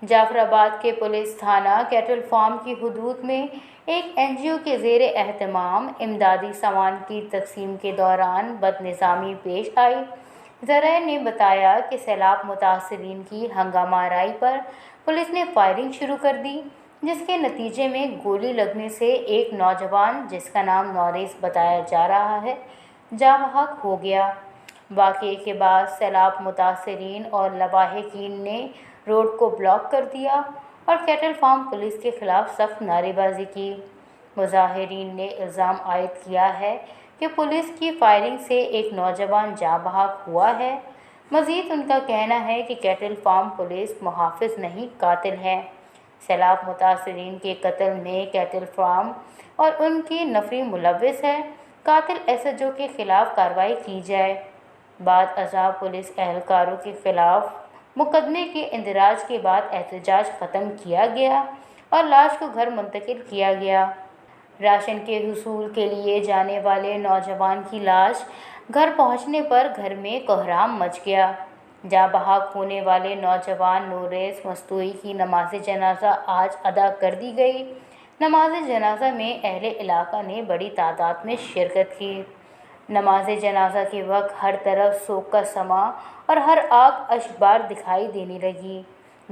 جعفر آباد کے پولیس تھانہ کیٹل فارم کی حدود میں ایک NGO کے زیر اہتمام امدادی سامان کی تقسیم کے دوران بدنظامی پیش آئی۔ ذرائع نے بتایا کہ سیلاب متاثرین کی ہنگامہ آرائی پر پولیس نے فائرنگ شروع کر دی، جس کے نتیجے میں گولی لگنے سے ایک نوجوان، جس کا نام نوریس بتایا جا رہا ہے، جاں بحق ہو گیا۔ واقعے کے بعد سیلاب متاثرین اور لواحقین نے روڈ کو بلاک کر دیا اور کیٹل فارم پولیس کے خلاف سخت نعرے بازی کی۔ مظاہرین نے الزام عائد کیا ہے کہ پولیس کی فائرنگ سے ایک نوجوان جاں بحق ہوا ہے۔ مزید ان کا کہنا ہے کہ کیٹل فارم پولیس محافظ نہیں، قاتل ہے۔ سیلاب متاثرین کے قتل میں کیٹل فارم اور ان کی نفری ملوث ہے۔ قاتل SHO کے خلاف کارروائی کی جائے۔ بعد ازاں پولیس اہلکاروں کے خلاف مقدمے کے اندراج کے بعد احتجاج ختم کیا گیا اور لاش کو گھر منتقل کیا گیا۔ راشن کے حصول کے لیے جانے والے نوجوان کی لاش گھر پہنچنے پر گھر میں کوہرام مچ گیا۔ جاں بحق ہونے والے نوجوان نوریس مستوئی کی نماز جنازہ آج ادا کر دی گئی۔ نماز جنازہ میں اہل علاقہ نے بڑی تعداد میں شرکت کی۔ نماز جنازہ کے وقت ہر طرف سوگ کا سماں اور ہر آنکھ اشک بار دکھائی دینے لگی۔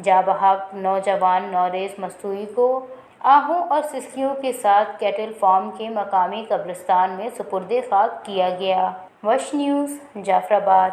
جاں بحق نوجوان نوریس مستوئی کو آہوں اور سسکیوں کے ساتھ کیٹل فارم کے مقامی قبرستان میں سپرد خاک کیا گیا۔ وش نیوز، جعفر آباد۔